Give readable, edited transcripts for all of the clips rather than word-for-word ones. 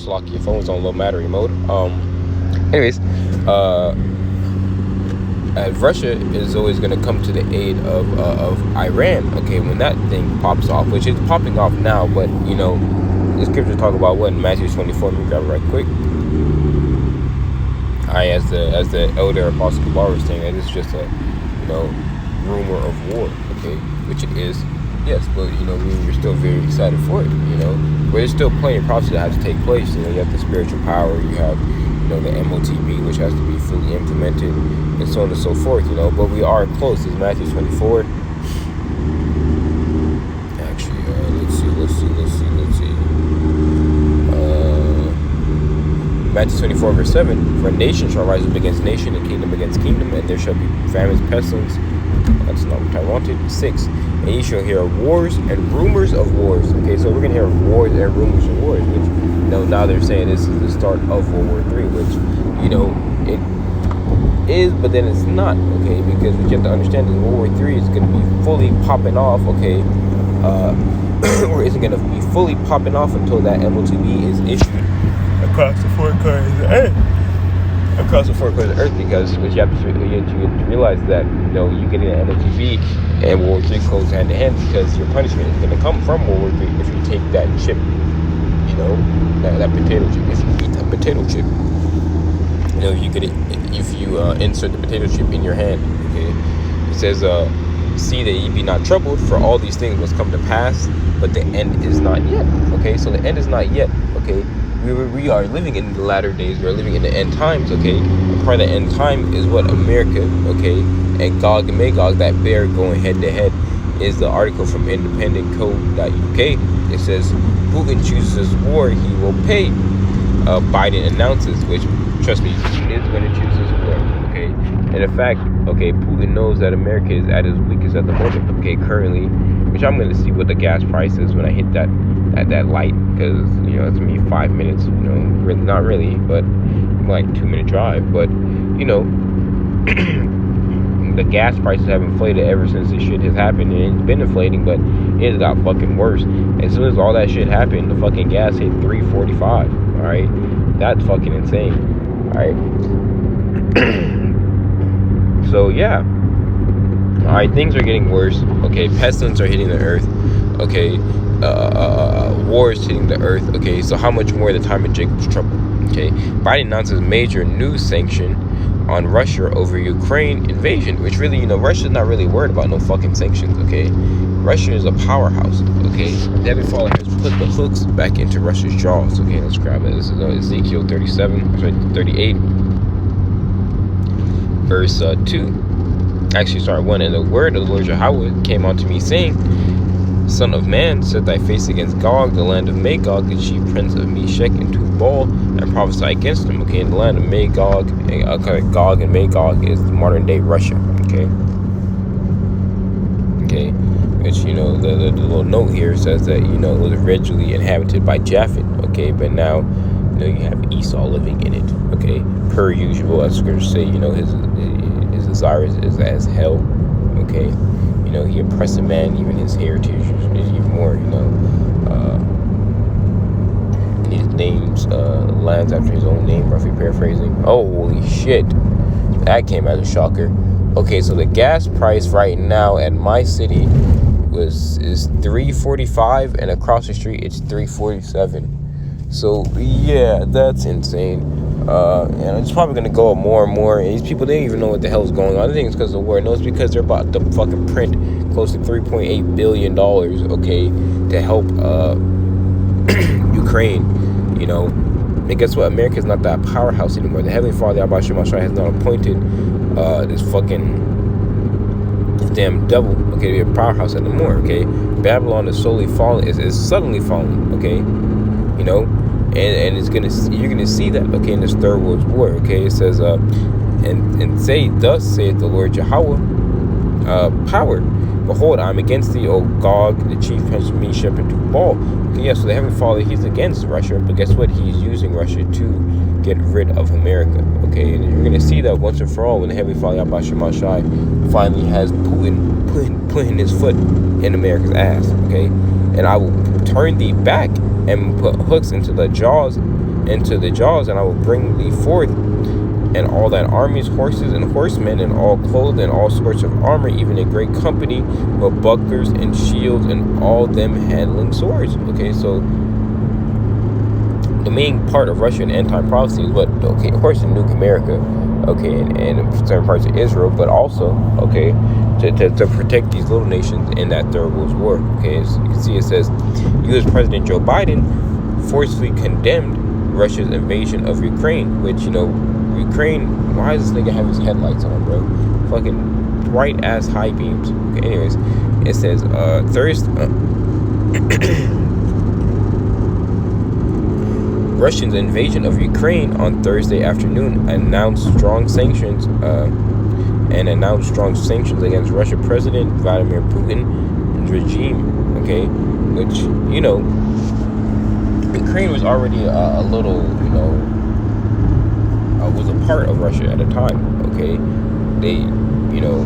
Slocky, your phone's on low battery mode. Anyways, Russia is always going to come to the aid of Iran, okay, when that thing pops off, which is popping off now, but, you know, the scripture talk about what in Matthew 24, let me grab it right quick. As the elder Apostle Kabar was saying, it's just a, you know, rumor of war, okay, which it is, yes, but, you know, we're still very excited for it, you know, but there's still plenty of prophecy that has to take place. You know, you have the spiritual power, you have, you know, the MOTB, which has to be fully implemented, and so on and so forth, you know, but we are close. It's Matthew 24. Actually, let's see. Matthew 24, verse 7. For nation shall rise up against nation, and kingdom against kingdom, and there shall be famines, pestilence. That's not what I wanted. 6. And ye shall hear wars and rumors of wars. Okay, so we're going to hear wars and rumors of wars, which, you know, now they're saying this is the start of World War III, which, you know, it is, but then it's not, okay, because what you have to understand is World War III is going to be fully popping off, okay, or isn't going to be fully popping off until that MOTB is issued across the four corners of the earth. Across the four corners of the earth, because what you have to realize that, you know, you get an MOTB and World War III goes hand in hand, because your punishment is going to come from World War III if you take that chip, you know, that potato chip. If you eat that potato chip, you know, you get it if you insert the potato chip in your hand. Okay, it says, "See that ye be not troubled, for all these things must come to pass, but the end is not yet." Okay, so the end is not yet. Okay, we are living in the latter days. We are living in the end times. Okay, and part of the end time is what America, okay, and Gog and Magog, that bear going head to head, is the article from independentco.uk. It says, Putin chooses war, he will pay. Biden announces, which, trust me, Putin is going to choose this war, okay? And in fact, okay, Putin knows that America is at its weakest at the moment, okay, currently, which I'm going to see what the gas price is when I hit that light, because, you know, it's going to be 5 minutes, you know, really, not really, but like 2-minute drive, but, you know, the gas prices have inflated ever since this shit has happened, and it's been inflating, but it got fucking worse. As soon as all that shit happened, the fucking gas hit $3.45. All right, that's fucking insane. All right. So yeah. All right, things are getting worse. Okay, pestilence are hitting the earth. Okay, war is hitting the earth. Okay, so how much more the time of Jacob's trouble? Okay, Biden announces major new sanction on Russia over Ukraine invasion, which really, you know, Russia's not really worried about no fucking sanctions, okay? Russia is a powerhouse, okay? David Fowler has put the hooks back into Russia's jaws, okay? Let's grab it. This is Ezekiel 38, verse 2. Actually, sorry, 1. And the word of the Lord Yahawah came unto me, saying, Son of man, set thy face against Gog, the land of Magog, the chief prince of Meshech and Tubal, and prophesy against him. Okay, in the land of Magog, Gog and Magog is the modern day Russia. Okay, which, you know, the little note here says that, you know, it was originally inhabited by Japhet. Okay, but now, you know, you have Esau living in it. Okay, per usual, as scriptures say, you know, his desire is as hell. Okay, you know, he oppressed a man, even his heritage is even more, you know, his name's lands after his own name, roughly paraphrasing. Holy shit, that came as a shocker. Okay, so the gas price right now at my city is $3.45, and across the street it's $3.47. So yeah, that's insane. And it's probably gonna go up more and more. And these people, they don't even know what the hell is going on. I think it's because of the war. No, it's because they're about to fucking print close to $3.8 billion, okay, to help Ukraine, you know. And guess what? America's not that powerhouse anymore. The Heavenly Father, BAHASHAM, has not appointed this fucking damn devil, okay, to be a powerhouse anymore, okay. Babylon is slowly falling, is suddenly falling, okay, you know. And you're gonna see that, okay, in this third world war, okay. It says, and say, thus saith the Lord Yahawah, power. Behold, I'm against thee, O Gog, the chief prince of Meshech and Tubal. Okay, yeah, so the Heavenly Father, he's against Russia, but guess what? He's using Russia to get rid of America, okay. And you're gonna see that once and for all when the Heavenly Father, YAHAWASHI, finally has Putin putting his foot in America's ass, okay. And I will turn thee back and put hooks into the jaws into the jaws, and I will bring thee forth, and all that armies, horses, and horsemen, and all clothed in all sorts of armor, even a great company with bucklers and shields, and all them handling swords. Okay, so the main part of Russian anti-prophecy is what? Okay, of course, to nuke America, okay, and certain parts of Israel, but also, okay, to protect these little nations in that Third World War. Okay, as you can see, it says, U.S. President Joe Biden forcefully condemned Russia's invasion of Ukraine, which, you know, Ukraine, why does this nigga have his headlights on, bro? Fucking bright ass high beams. Okay, anyways, it says Russia's invasion of Ukraine on Thursday afternoon announced strong sanctions against Russian President Vladimir Putin's regime. Okay, which, you know, Ukraine was already a little, you know, was a part of Russia at a time. Okay, they, you know,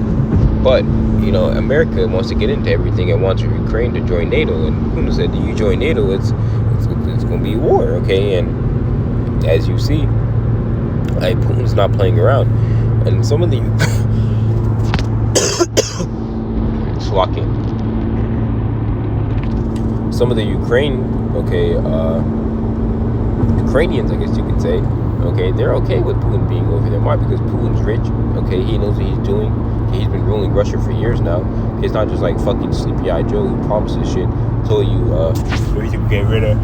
but, you know, America wants to get into everything and wants Ukraine to join NATO, and Putin said, "You join NATO, it's going to be war." Okay, and as you see, like, Putin's not playing around, and some of the some of the Ukrainians, I guess you could say, okay, they're okay with Putin being over there. Why? Because Putin's rich. Okay, he knows what he's doing. Okay, he's been ruling Russia for years now. It's not just like fucking sleepy-eyed Joe who promises shit, told you, you can get rid of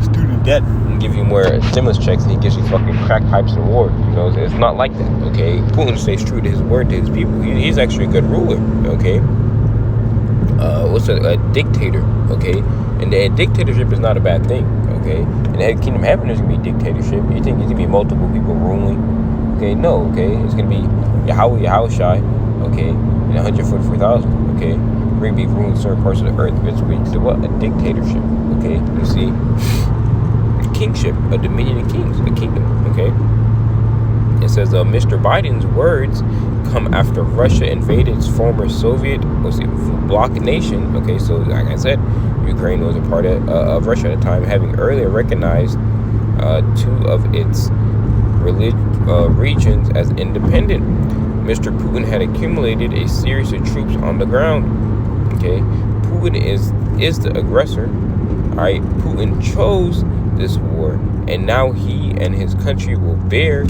student debt and give you more stimulus checks, and he gives you fucking crack pipes and war. You know, it's not like that. Okay, Putin stays true to his word, to his people. He's actually a good ruler. Okay, what's a dictator? Okay, and a dictatorship is not a bad thing. Okay, in the kingdom of heaven, there's gonna be dictatorship. You think there's gonna be multiple people ruling? Okay, no. Okay, it's gonna be YAHAWASHI. Okay, and 144,000. Okay, we're gonna be ruling certain parts of the earth. It's what? A dictatorship. Okay, you see, kingship, a dominion of kings, a kingdom. Okay, it says Mr. Biden's words come after Russia invaded its former Soviet bloc nation. Okay, so like I said, Ukraine was a part of Russia at the time, having earlier recognized two of its regions as independent. Mr. Putin had accumulated a series of troops on the ground. Okay, Putin is the aggressor. All right, Putin chose this war, and now he and his country will bear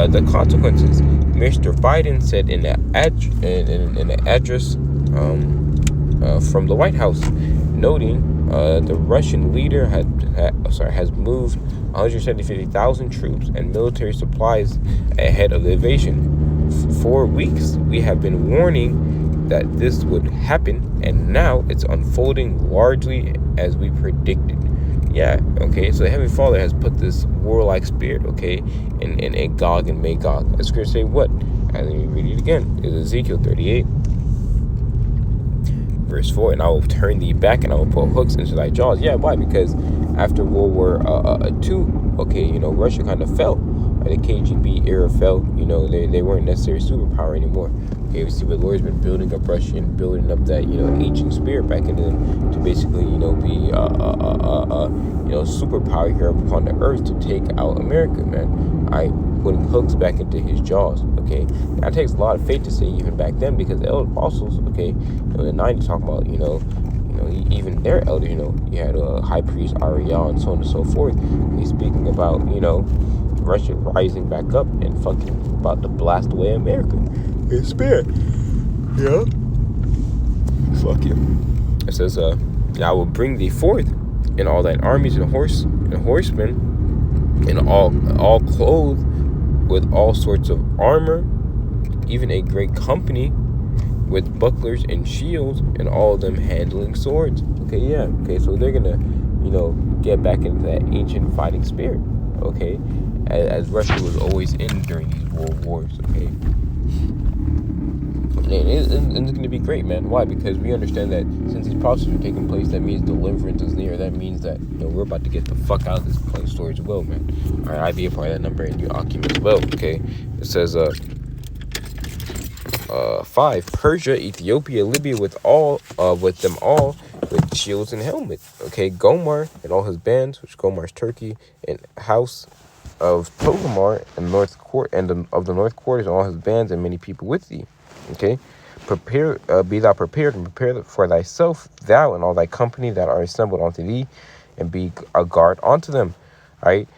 the consequences. Mr. Biden said in an address from the White House, noting the Russian leader has moved 150,000 troops and military supplies ahead of the invasion. For weeks, we have been warning that this would happen, and now it's unfolding largely as we predicted. Yeah, okay, so the Heavenly Father has put this warlike spirit, okay, in Gog and Magog. The scripture say what? Let me read it again. It's Ezekiel 38, verse 4, and I will turn thee back, and I will put hooks into thy jaws. Yeah, why? Because after World War II, okay, you know, Russia kind of fell. The KGB era fell. You know, they weren't necessarily superpower anymore. Okay, we see the Lord's been building up Russia and building up that, you know, ancient spirit back into them to basically, you know, be superpower here upon the earth to take out America, man. Putting hooks back into his jaws. Okay, now it takes a lot of faith to say even back then, because the elder apostles, okay, in the 90s, talking about, you know, even their elders, you know, you had a high priest Ariel and so on and so forth. He's speaking about, you know, Russia rising back up and fucking about to blast away America. It's spirit. Yeah. Fuck you. It says, I will bring thee forth in all thine armies and horsemen, and all clothed with all sorts of armor, even a great company with bucklers and shields, and all of them handling swords. Okay, yeah. Okay, so they're gonna, you know, get back into that ancient fighting spirit. Okay, as Russia was always in during these world wars. Okay, and it's going to be great, man. Why? Because we understand that since these prophecies are taking place, that means deliverance is near. That means that, you know, we're about to get the fuck out of this plain story as well, man. All right, I be a part of that number, and you Akim as well. Okay, it says 5, Persia, Ethiopia, Libya, with them all, with shields and helmet. Okay, Gomar and all his bands, which Gomar's Turkey, and House of Togomar and North Court and of the North Quarters and all his bands and many people with thee. Okay, prepare, be thou prepared and prepare for thyself, thou and all thy company that are assembled unto thee, and be a guard unto them. All right.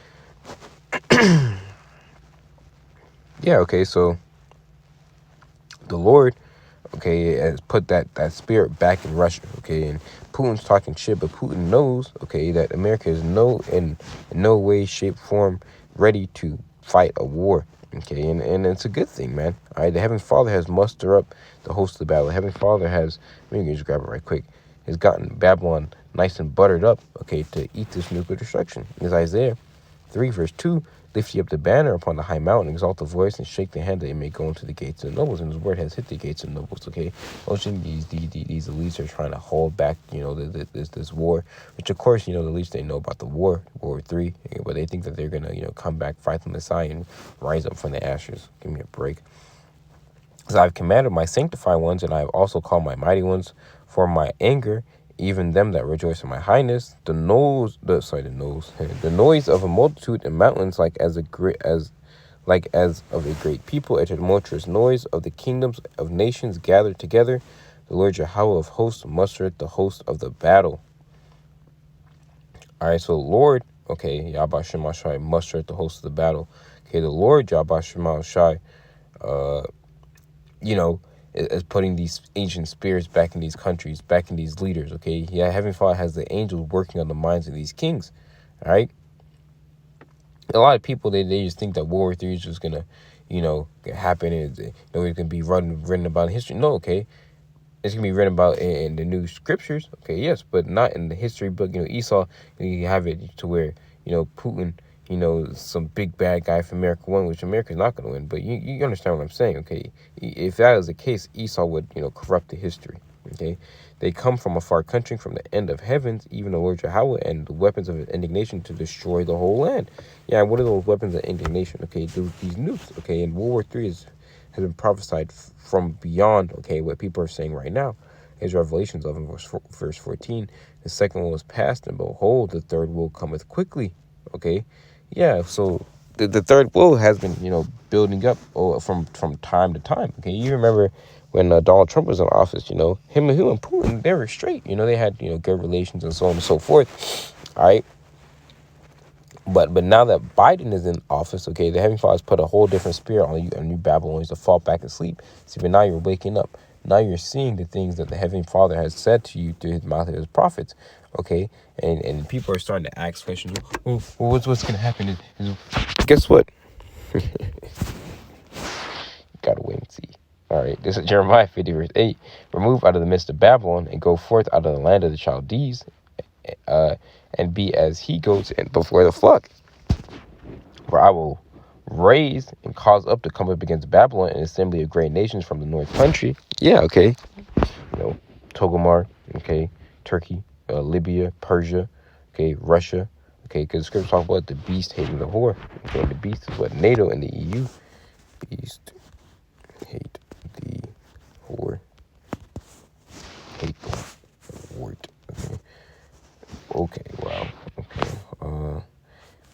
Yeah. Okay. So the Lord, okay, has put that spirit back in Russia. Okay, and Putin's talking shit, but Putin knows, okay, that America is in no way, shape, form ready to fight a war. Okay, and it's a good thing, man. All right, the Heavenly Father has mustered up the host of the battle. The Heavenly Father has, let me just grab it right quick, has gotten Babylon nice and buttered up, okay, to eat this nuclear destruction. It's Isaiah 3, verse 2, lift ye up the banner upon the high mountain, exalt the voice, and shake the hand that it may go into the gates of the nobles. And his word has hit the gates of the nobles, okay? Motion, these elites are trying to hold back, you know, this war, which, of course, you know, the elites, they know about the war, World War III, but they think that they're going to, you know, come back, fight the Messiah, and rise up from the ashes. Give me a break. As I've commanded my sanctified ones, and I have also called my mighty ones for my anger, even them that rejoice in my highness. The noise of a multitude in mountains, like as of a great people, a tumultuous noise of the kingdoms of nations gathered together. The Lord Yahawah of hosts mustereth the host of the battle. All right, so Lord, okay, YAHAWASHI mustereth the host of the battle. Okay, the Lord YAHAWASHI, you know, is putting these ancient spirits back in these countries, back in these leaders, okay? Yeah, Heavenly Father has the angels working on the minds of these kings, all right? A lot of people, they just think that World War III is just going to, you know, happen and, you know, it's going to be written about in history. No, okay? It's going to be written about in the new scriptures, okay, yes, but not in the history book. You know, Esau, you have it to where, you know, Putin, you know, some big bad guy from America won, which America's not going to win. But you understand what I'm saying, okay? If that is the case, Esau would, you know, corrupt the history, okay? They come from a far country, from the end of heavens, even the Lord Yahawah, and the weapons of indignation to destroy the whole land. Yeah, what are those weapons of indignation? Okay, these nukes, okay? And World War III has been prophesied from beyond, okay, what people are saying right now. Is Revelations 11, verse 14. The second one was past, and behold, the third will cometh quickly, okay? Yeah, so the third will has been, you know, building up from time to time. Okay, you remember when Donald Trump was in office, you know, him and Putin, they were straight. You know, they had, you know, good relations and so on and so forth. All right. But now that Biden is in office, okay, the Heavenly Father has put a whole different spirit on you Babylonians to fall back asleep. See, but now you're waking up. Now you're seeing the things that the Heavenly Father has said to you through his mouth of his prophets, okay? And people are starting to ask questions. Well, what's going to happen? Guess what? Gotta wait and see. All right, this is Jeremiah 50, verse 8. Remove out of the midst of Babylon and go forth out of the land of the Chaldees, and be as he goats and before the flock. For I will raise and cause up to come up against Babylon an assembly of great nations from the north country. Yeah, okay. You know, Togomar, okay, Turkey, Libya, Persia, okay, Russia, okay, because the scripture talk about the beast hating the whore. Okay, and the beast is what? NATO and the EU. Beast hate the whore. Hate the wart. Okay. Okay, wow. Okay.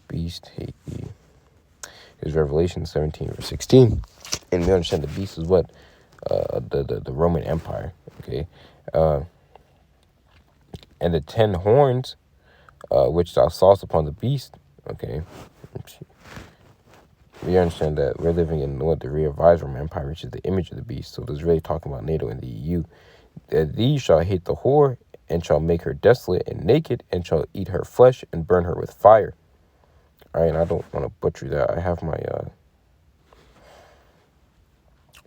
Beast hate the. Here's Revelation 17, verse 16. And we understand the beast is what? The Roman Empire. Okay. And the 10 horns, which thou sawest upon the beast. Okay. We understand that we're living in what the revised Roman Empire, which is the image of the beast. So this is really talking about NATO and the EU. That these shall hate the whore, and shall make her desolate and naked, and shall eat her flesh and burn her with fire. All right, and I don't want to butcher that. I have my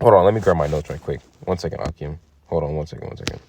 hold on, let me grab my notes right quick. 1 second, Akim. Hold on, one second.